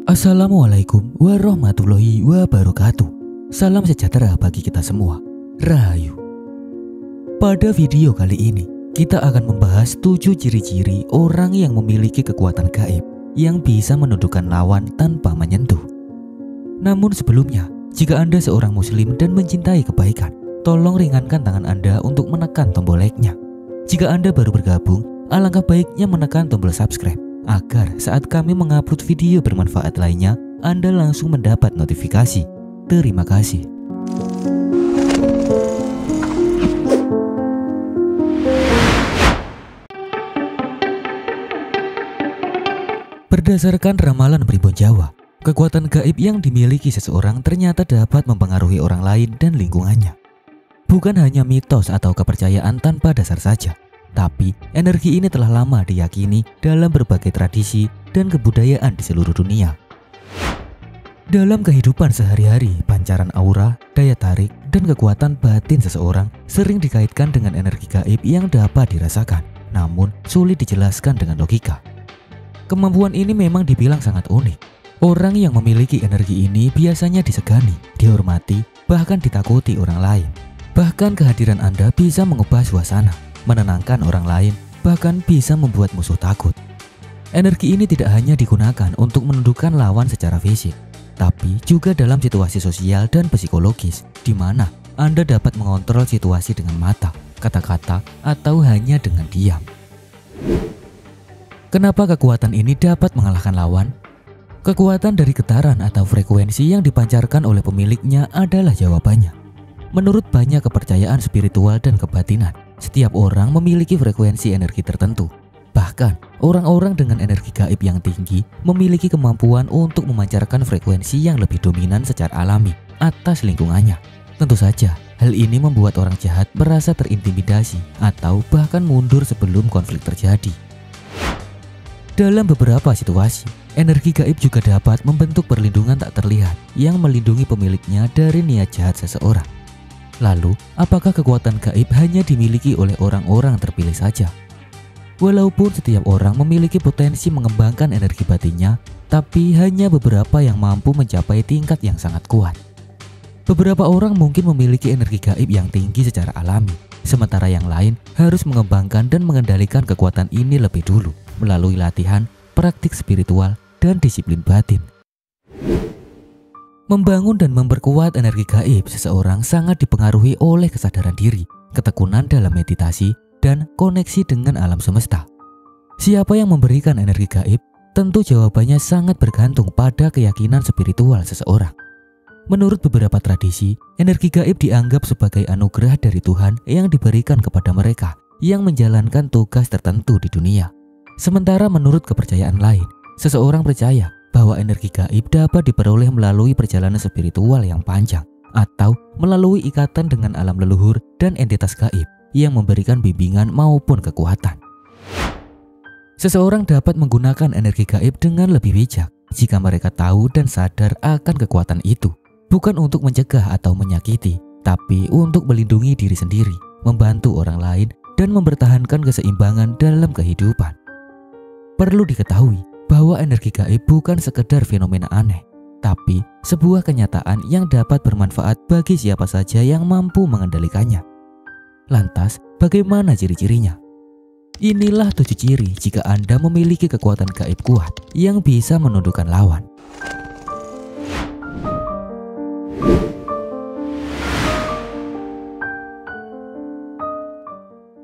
Assalamualaikum warahmatullahi wabarakatuh. Salam sejahtera bagi kita semua. Rahayu. Pada video kali ini, kita akan membahas 7 ciri-ciri orang yang memiliki kekuatan gaib yang bisa menundukkan lawan tanpa menyentuh. Namun sebelumnya, jika Anda seorang muslim dan mencintai kebaikan, tolong ringankan tangan Anda untuk menekan tombol like-nya. Jika Anda baru bergabung, alangkah baiknya menekan tombol subscribe agar saat kami mengupload video bermanfaat lainnya, Anda langsung mendapat notifikasi. Terima kasih. Berdasarkan ramalan Primbon Jawa, kekuatan gaib yang dimiliki seseorang ternyata dapat mempengaruhi orang lain dan lingkungannya. Bukan hanya mitos atau kepercayaan tanpa dasar saja, tapi energi ini telah lama diyakini dalam berbagai tradisi dan kebudayaan di seluruh dunia. Dalam kehidupan sehari-hari, pancaran aura, daya tarik, dan kekuatan batin seseorang sering dikaitkan dengan energi gaib yang dapat dirasakan, namun sulit dijelaskan dengan logika. Kemampuan ini memang dibilang sangat unik. Orang yang memiliki energi ini biasanya disegani, dihormati, bahkan ditakuti orang lain. Bahkan kehadiran Anda bisa mengubah suasana, menenangkan orang lain, bahkan bisa membuat musuh takut. Energi ini tidak hanya digunakan untuk menundukkan lawan secara fisik, tapi juga dalam situasi sosial dan psikologis, di mana Anda dapat mengontrol situasi dengan mata, kata-kata, atau hanya dengan diam. Kenapa kekuatan ini dapat mengalahkan lawan? Kekuatan dari getaran atau frekuensi yang dipancarkan oleh pemiliknya adalah jawabannya. Menurut banyak kepercayaan spiritual dan kebatinan, setiap orang memiliki frekuensi energi tertentu. Bahkan, orang-orang dengan energi gaib yang tinggi memiliki kemampuan untuk memancarkan frekuensi yang lebih dominan secara alami atas lingkungannya. Tentu saja, hal ini membuat orang jahat merasa terintimidasi atau bahkan mundur sebelum konflik terjadi. Dalam beberapa situasi, energi gaib juga dapat membentuk perlindungan tak terlihat yang melindungi pemiliknya dari niat jahat seseorang. Lalu, apakah kekuatan gaib hanya dimiliki oleh orang-orang terpilih saja? Walaupun setiap orang memiliki potensi mengembangkan energi batinnya, tapi hanya beberapa yang mampu mencapai tingkat yang sangat kuat. Beberapa orang mungkin memiliki energi gaib yang tinggi secara alami, sementara yang lain harus mengembangkan dan mengendalikan kekuatan ini lebih dulu melalui latihan, praktik spiritual, dan disiplin batin. Membangun dan memperkuat energi gaib seseorang sangat dipengaruhi oleh kesadaran diri, ketekunan dalam meditasi, dan koneksi dengan alam semesta. Siapa yang memberikan energi gaib? Tentu jawabannya sangat bergantung pada keyakinan spiritual seseorang. Menurut beberapa tradisi, energi gaib dianggap sebagai anugerah dari Tuhan yang diberikan kepada mereka yang menjalankan tugas tertentu di dunia. Sementara menurut kepercayaan lain, seseorang percaya bahwa energi gaib dapat diperoleh melalui perjalanan spiritual yang panjang atau melalui ikatan dengan alam leluhur dan entitas gaib yang memberikan bimbingan maupun kekuatan. Seseorang dapat menggunakan energi gaib dengan lebih bijak jika mereka tahu dan sadar akan kekuatan itu, bukan untuk mencegah atau menyakiti, tapi untuk melindungi diri sendiri, membantu orang lain, dan mempertahankan keseimbangan dalam kehidupan. Perlu diketahui bahwa energi gaib bukan sekedar fenomena aneh, tapi sebuah kenyataan yang dapat bermanfaat bagi siapa saja yang mampu mengendalikannya. Lantas, bagaimana ciri-cirinya? Inilah 7 ciri jika Anda memiliki kekuatan gaib kuat yang bisa menundukkan lawan.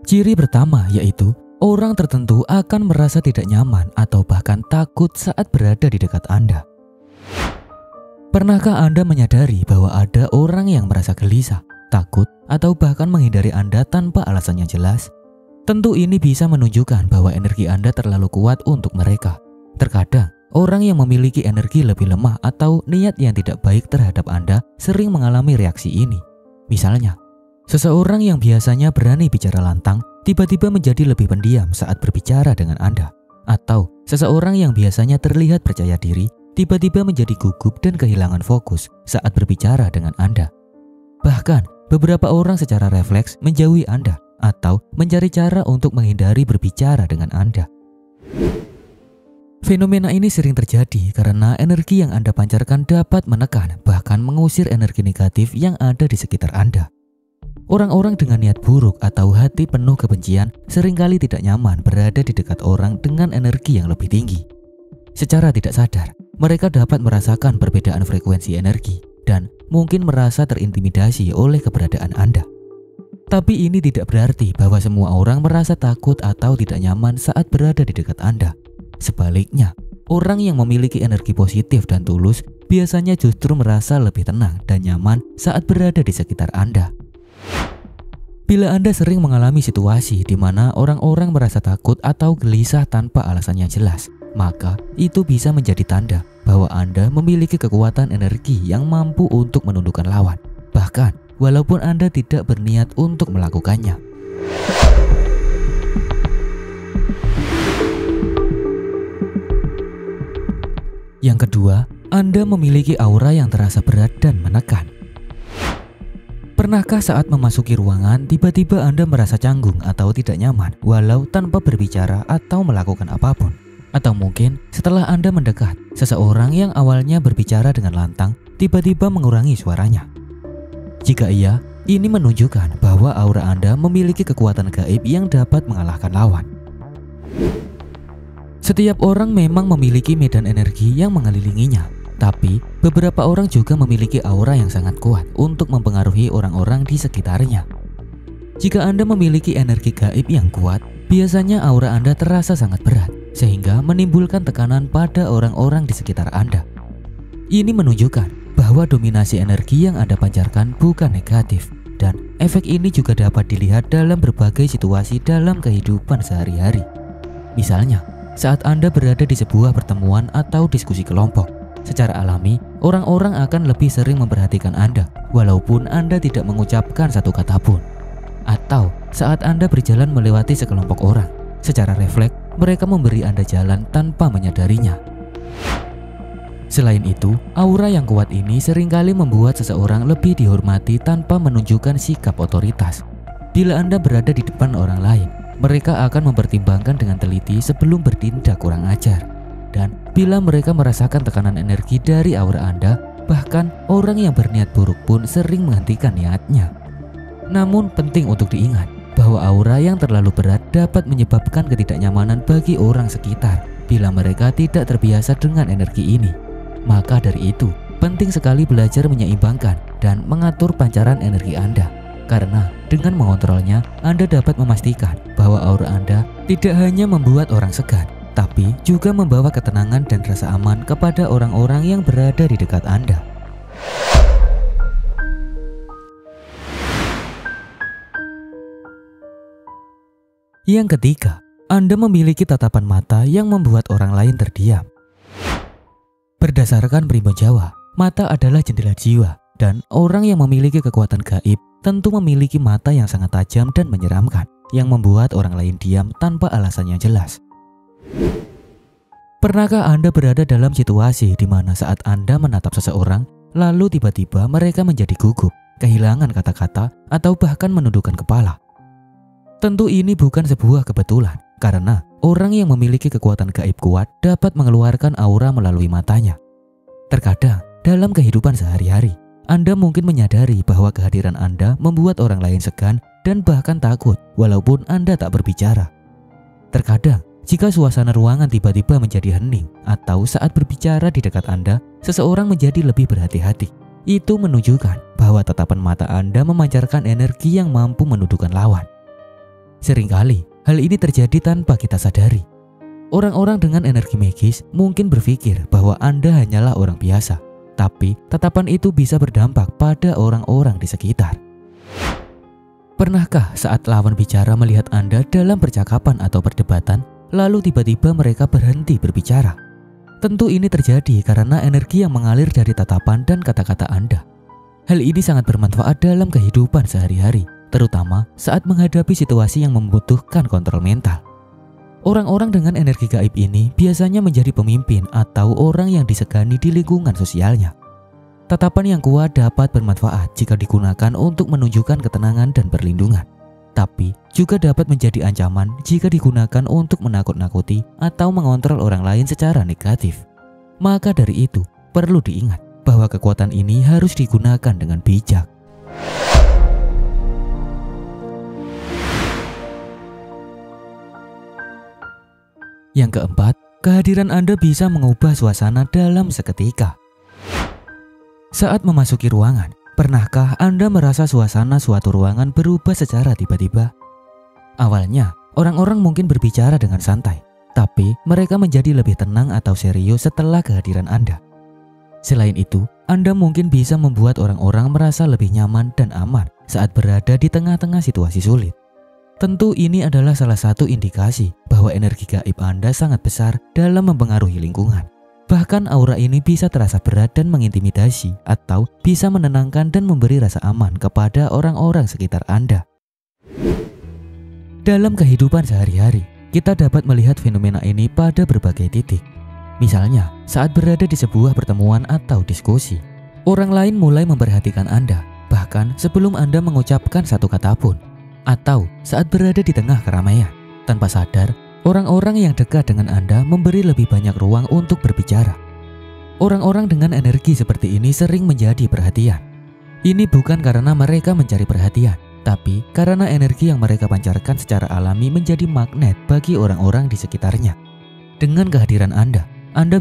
Ciri pertama yaitu orang tertentu akan merasa tidak nyaman atau bahkan takut saat berada di dekat Anda. Pernahkah Anda menyadari bahwa ada orang yang merasa gelisah, takut, atau bahkan menghindari Anda tanpa alasan yang jelas? Tentu ini bisa menunjukkan bahwa energi Anda terlalu kuat untuk mereka. Terkadang, orang yang memiliki energi lebih lemah atau niat yang tidak baik terhadap Anda sering mengalami reaksi ini. Misalnya, seseorang yang biasanya berani bicara lantang tiba-tiba menjadi lebih pendiam saat berbicara dengan Anda. Atau seseorang yang biasanya terlihat percaya diri tiba-tiba menjadi gugup dan kehilangan fokus saat berbicara dengan Anda. Bahkan, beberapa orang secara refleks menjauhi Anda atau mencari cara untuk menghindari berbicara dengan Anda. Fenomena ini sering terjadi karena energi yang Anda pancarkan dapat menekan, bahkan mengusir energi negatif yang ada di sekitar Anda. Orang-orang dengan niat buruk atau hati penuh kebencian seringkali tidak nyaman berada di dekat orang dengan energi yang lebih tinggi. Secara tidak sadar, mereka dapat merasakan perbedaan frekuensi energi dan mungkin merasa terintimidasi oleh keberadaan Anda. Tapi ini tidak berarti bahwa semua orang merasa takut atau tidak nyaman saat berada di dekat Anda. Sebaliknya, orang yang memiliki energi positif dan tulus biasanya justru merasa lebih tenang dan nyaman saat berada di sekitar Anda. Bila Anda sering mengalami situasi di mana orang-orang merasa takut atau gelisah tanpa alasan yang jelas, maka itu bisa menjadi tanda bahwa Anda memiliki kekuatan energi yang mampu untuk menundukkan lawan, bahkan walaupun Anda tidak berniat untuk melakukannya. Yang kedua, Anda memiliki aura yang terasa berat dan menekan. Pernahkah saat memasuki ruangan, tiba-tiba Anda merasa canggung atau tidak nyaman walau tanpa berbicara atau melakukan apapun? Atau mungkin setelah Anda mendekat, seseorang yang awalnya berbicara dengan lantang tiba-tiba mengurangi suaranya? Jika iya, ini menunjukkan bahwa aura Anda memiliki kekuatan gaib yang dapat mengalahkan lawan. Setiap orang memang memiliki medan energi yang mengelilinginya, tapi beberapa orang juga memiliki aura yang sangat kuat untuk mempengaruhi orang-orang di sekitarnya. Jika Anda memiliki energi gaib yang kuat, biasanya aura Anda terasa sangat berat, sehingga menimbulkan tekanan pada orang-orang di sekitar Anda. Ini menunjukkan bahwa dominasi energi yang Anda pancarkan bukan negatif, dan efek ini juga dapat dilihat dalam berbagai situasi dalam kehidupan sehari-hari. Misalnya, saat Anda berada di sebuah pertemuan atau diskusi kelompok, secara alami orang-orang akan lebih sering memperhatikan Anda walaupun Anda tidak mengucapkan satu kata pun. Atau saat Anda berjalan melewati sekelompok orang, secara refleks mereka memberi Anda jalan tanpa menyadarinya. Selain itu, aura yang kuat ini seringkali membuat seseorang lebih dihormati tanpa menunjukkan sikap otoritas. Bila Anda berada di depan orang lain, mereka akan mempertimbangkan dengan teliti sebelum bertindak kurang ajar. Dan bila mereka merasakan tekanan energi dari aura Anda, bahkan orang yang berniat buruk pun sering menghentikan niatnya. Namun penting untuk diingat bahwa aura yang terlalu berat dapat menyebabkan ketidaknyamanan bagi orang sekitar bila mereka tidak terbiasa dengan energi ini. Maka dari itu, penting sekali belajar menyeimbangkan dan mengatur pancaran energi Anda. Karena dengan mengontrolnya, Anda dapat memastikan bahwa aura Anda tidak hanya membuat orang segan, tapi juga membawa ketenangan dan rasa aman kepada orang-orang yang berada di dekat Anda. Yang ketiga, Anda memiliki tatapan mata yang membuat orang lain terdiam. Berdasarkan primbon Jawa, mata adalah jendela jiwa, dan orang yang memiliki kekuatan gaib tentu memiliki mata yang sangat tajam dan menyeramkan, yang membuat orang lain diam tanpa alasan yang jelas. Pernahkah Anda berada dalam situasi di mana saat Anda menatap seseorang, lalu tiba-tiba mereka menjadi gugup, kehilangan kata-kata, atau bahkan menundukkan kepala? Tentu ini bukan sebuah kebetulan, karena orang yang memiliki kekuatan gaib kuat dapat mengeluarkan aura melalui matanya. Terkadang, dalam kehidupan sehari-hari, Anda mungkin menyadari bahwa kehadiran Anda membuat orang lain segan dan bahkan takut walaupun Anda tak berbicara. Terkadang, jika suasana ruangan tiba-tiba menjadi hening atau saat berbicara di dekat Anda, seseorang menjadi lebih berhati-hati. Itu menunjukkan bahwa tatapan mata Anda memancarkan energi yang mampu menundukkan lawan. Seringkali, hal ini terjadi tanpa kita sadari. Orang-orang dengan energi magis mungkin berpikir bahwa Anda hanyalah orang biasa, tapi tatapan itu bisa berdampak pada orang-orang di sekitar. Pernahkah saat lawan bicara melihat Anda dalam percakapan atau perdebatan, lalu tiba-tiba mereka berhenti berbicara? Tentu ini terjadi karena energi yang mengalir dari tatapan dan kata-kata Anda. Hal ini sangat bermanfaat dalam kehidupan sehari-hari, terutama saat menghadapi situasi yang membutuhkan kontrol mental. Orang-orang dengan energi gaib ini biasanya menjadi pemimpin atau orang yang disegani di lingkungan sosialnya. Tatapan yang kuat dapat bermanfaat jika digunakan untuk menunjukkan ketenangan dan perlindungan. tapi juga dapat menjadi ancaman jika digunakan untuk menakut-nakuti atau mengontrol orang lain secara negatif. Maka dari itu, perlu diingat bahwa kekuatan ini harus digunakan dengan bijak. Yang keempat, kehadiran Anda bisa mengubah suasana dalam seketika. Saat memasuki ruangan, pernahkah Anda merasa suasana suatu ruangan berubah secara tiba-tiba? Awalnya, orang-orang mungkin berbicara dengan santai, tapi mereka menjadi lebih tenang atau serius setelah kehadiran Anda. Selain itu, Anda mungkin bisa membuat orang-orang merasa lebih nyaman dan aman saat berada di tengah-tengah situasi sulit. Tentu ini adalah salah satu indikasi bahwa energi gaib Anda sangat besar dalam mempengaruhi lingkungan. Bahkan aura ini bisa terasa berat dan mengintimidasi atau bisa menenangkan dan memberi rasa aman kepada orang-orang sekitar Anda. Dalam kehidupan sehari-hari, kita dapat melihat fenomena ini pada berbagai titik. Misalnya, saat berada di sebuah pertemuan atau diskusi, orang lain mulai memperhatikan Anda, bahkan sebelum Anda mengucapkan satu kata pun. Atau saat berada di tengah keramaian, tanpa sadar, orang-orang yang dekat dengan Anda memberi lebih banyak ruang untuk berbicara. Orang-orang dengan energi seperti ini sering menjadi perhatian. Ini bukan karena mereka mencari perhatian, tapi karena energi yang mereka pancarkan secara alami menjadi magnet bagi orang-orang di sekitarnya. Dengan kehadiran Anda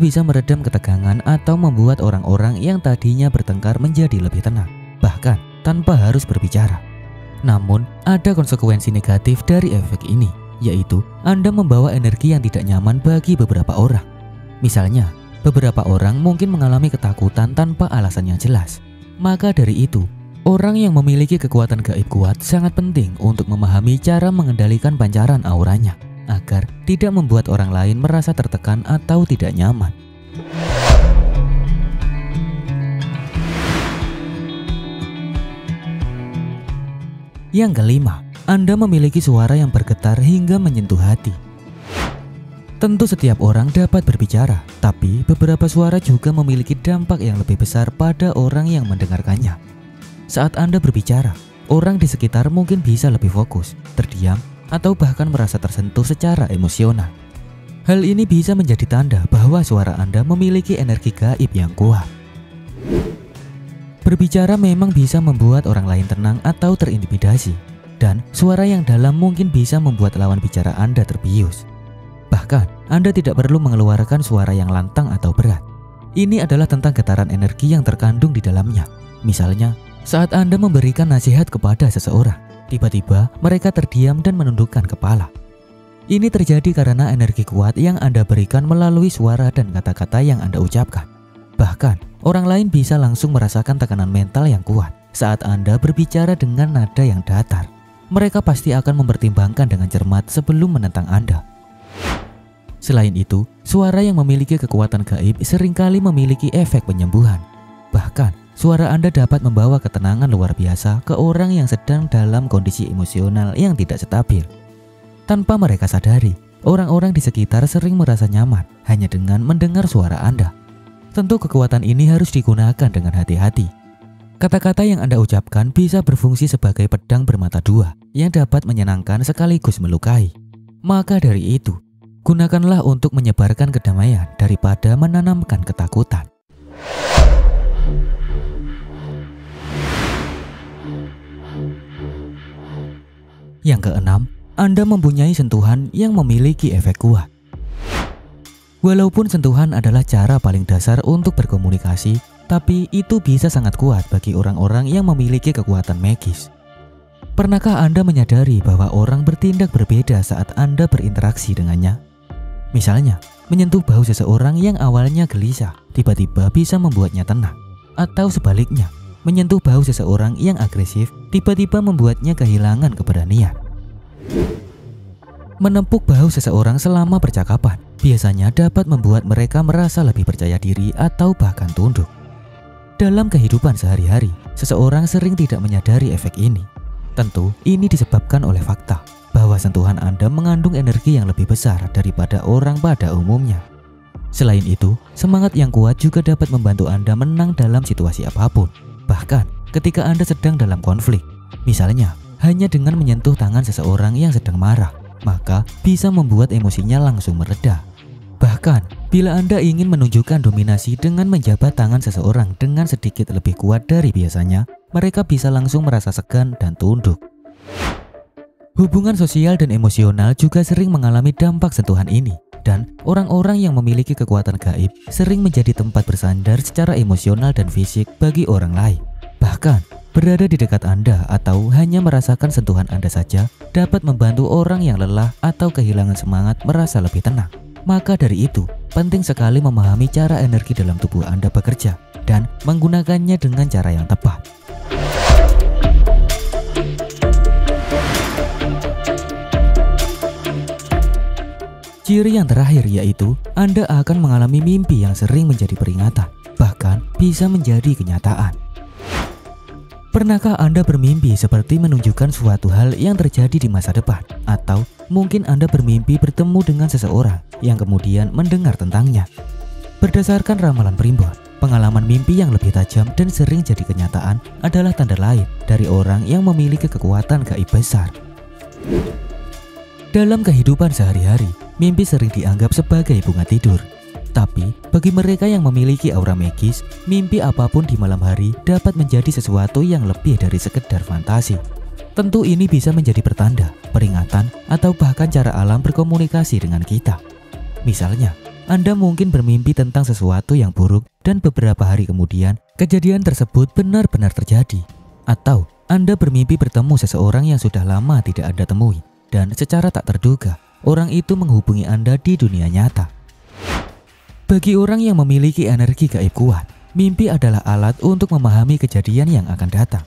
bisa meredam ketegangan atau membuat orang-orang yang tadinya bertengkar menjadi lebih tenang, bahkan tanpa harus berbicara. Namun, ada konsekuensi negatif dari efek ini, yaitu Anda membawa energi yang tidak nyaman bagi beberapa orang. Misalnya, beberapa orang mungkin mengalami ketakutan tanpa alasan yang jelas. Maka dari itu, orang yang memiliki kekuatan gaib kuat sangat penting untuk memahami cara mengendalikan pancaran auranya, agar tidak membuat orang lain merasa tertekan atau tidak nyaman. Yang kelima, Anda memiliki suara yang bergetar hingga menyentuh hati. Tentu setiap orang dapat berbicara, tapi beberapa suara juga memiliki dampak yang lebih besar pada orang yang mendengarkannya. Saat Anda berbicara, orang di sekitar mungkin bisa lebih fokus, terdiam, atau bahkan merasa tersentuh secara emosional. Hal ini bisa menjadi tanda bahwa suara Anda memiliki energi gaib yang kuat. Berbicara memang bisa membuat orang lain tenang atau terintimidasi, dan suara yang dalam mungkin bisa membuat lawan bicara Anda terbius. Bahkan, Anda tidak perlu mengeluarkan suara yang lantang atau berat. Ini adalah tentang getaran energi yang terkandung di dalamnya. Misalnya, saat Anda memberikan nasihat kepada seseorang, tiba-tiba mereka terdiam dan menundukkan kepala. Ini terjadi karena energi kuat yang Anda berikan melalui suara dan kata-kata yang Anda ucapkan. Bahkan, orang lain bisa langsung merasakan tekanan mental yang kuat saat Anda berbicara dengan nada yang datar. Mereka pasti akan mempertimbangkan dengan cermat sebelum menentang Anda. Selain itu, suara yang memiliki kekuatan gaib seringkali memiliki efek penyembuhan. Bahkan, suara Anda dapat membawa ketenangan luar biasa ke orang yang sedang dalam kondisi emosional yang tidak stabil. Tanpa mereka sadari, orang-orang di sekitar sering merasa nyaman hanya dengan mendengar suara Anda. Tentu kekuatan ini harus digunakan dengan hati-hati. Kata-kata yang Anda ucapkan bisa berfungsi sebagai pedang bermata dua yang dapat menyenangkan sekaligus melukai. Maka dari itu, gunakanlah untuk menyebarkan kedamaian daripada menanamkan ketakutan. Yang keenam, Anda mempunyai sentuhan yang memiliki efek kuat. Walaupun sentuhan adalah cara paling dasar untuk berkomunikasi, tapi itu bisa sangat kuat bagi orang-orang yang memiliki kekuatan magis. Pernahkah Anda menyadari bahwa orang bertindak berbeda saat Anda berinteraksi dengannya? Misalnya, menyentuh bahu seseorang yang awalnya gelisah, tiba-tiba bisa membuatnya tenang. Atau sebaliknya, menyentuh bahu seseorang yang agresif, tiba-tiba membuatnya kehilangan keberanian. Menempuk bahu seseorang selama percakapan biasanya dapat membuat mereka merasa lebih percaya diri atau bahkan tunduk. Dalam kehidupan sehari-hari, seseorang sering tidak menyadari efek ini. Tentu, ini disebabkan oleh fakta bahwa sentuhan Anda mengandung energi yang lebih besar daripada orang pada umumnya. Selain itu, semangat yang kuat juga dapat membantu Anda menang dalam situasi apapun. Bahkan, ketika Anda sedang dalam konflik. Misalnya, hanya dengan menyentuh tangan seseorang yang sedang marah, maka bisa membuat emosinya langsung mereda. Bahkan, bila Anda ingin menunjukkan dominasi dengan menjabat tangan seseorang dengan sedikit lebih kuat dari biasanya, mereka bisa langsung merasa segan dan tunduk. Hubungan sosial dan emosional juga sering mengalami dampak sentuhan ini. Dan orang-orang yang memiliki kekuatan gaib sering menjadi tempat bersandar secara emosional dan fisik bagi orang lain. Bahkan, berada di dekat Anda atau hanya merasakan sentuhan Anda saja dapat membantu orang yang lelah atau kehilangan semangat merasa lebih tenang. Maka dari itu, penting sekali memahami cara energi dalam tubuh Anda bekerja dan menggunakannya dengan cara yang tepat. Ciri yang terakhir yaitu Anda akan mengalami mimpi yang sering menjadi peringatan, bahkan bisa menjadi kenyataan. Pernahkah Anda bermimpi seperti menunjukkan suatu hal yang terjadi di masa depan? Atau mungkin Anda bermimpi bertemu dengan seseorang yang kemudian mendengar tentangnya? Berdasarkan ramalan primbon, pengalaman mimpi yang lebih tajam dan sering jadi kenyataan adalah tanda lain dari orang yang memiliki kekuatan gaib besar. Dalam kehidupan sehari-hari, mimpi sering dianggap sebagai bunga tidur. Tapi, bagi mereka yang memiliki aura magis, mimpi apapun di malam hari dapat menjadi sesuatu yang lebih dari sekedar fantasi. Tentu ini bisa menjadi pertanda, peringatan, atau bahkan cara alam berkomunikasi dengan kita. Misalnya, Anda mungkin bermimpi tentang sesuatu yang buruk dan beberapa hari kemudian, kejadian tersebut benar-benar terjadi. Atau, Anda bermimpi bertemu seseorang yang sudah lama tidak Anda temui. Dan secara tak terduga, orang itu menghubungi Anda di dunia nyata. Bagi orang yang memiliki energi gaib kuat, mimpi adalah alat untuk memahami kejadian yang akan datang.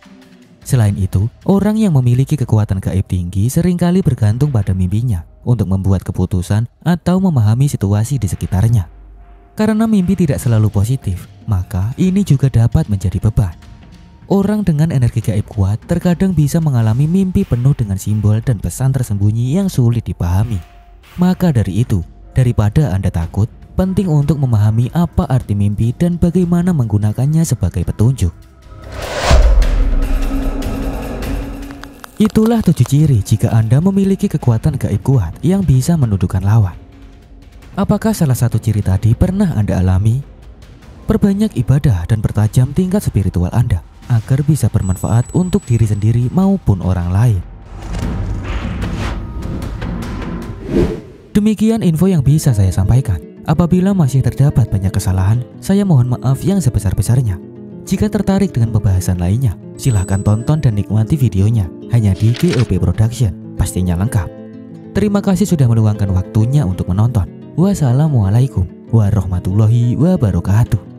Selain itu, orang yang memiliki kekuatan gaib tinggi seringkali bergantung pada mimpinya untuk membuat keputusan atau memahami situasi di sekitarnya. Karena mimpi tidak selalu positif, maka ini juga dapat menjadi beban. Orang dengan energi gaib kuat terkadang bisa mengalami mimpi penuh dengan simbol dan pesan tersembunyi yang sulit dipahami. Maka dari itu, daripada Anda takut, penting untuk memahami apa arti mimpi dan bagaimana menggunakannya sebagai petunjuk. Itulah 7 ciri jika Anda memiliki kekuatan gaib kuat yang bisa menundukkan lawan. Apakah salah satu ciri tadi pernah Anda alami? Perbanyak ibadah dan pertajam tingkat spiritual Anda agar bisa bermanfaat untuk diri sendiri maupun orang lain. Demikian info yang bisa saya sampaikan. Apabila masih terdapat banyak kesalahan, saya mohon maaf yang sebesar-besarnya. Jika tertarik dengan pembahasan lainnya, silahkan tonton dan nikmati videonya hanya di GOP Production, pastinya lengkap. Terima kasih sudah meluangkan waktunya untuk menonton. Wassalamualaikum warahmatullahi wabarakatuh.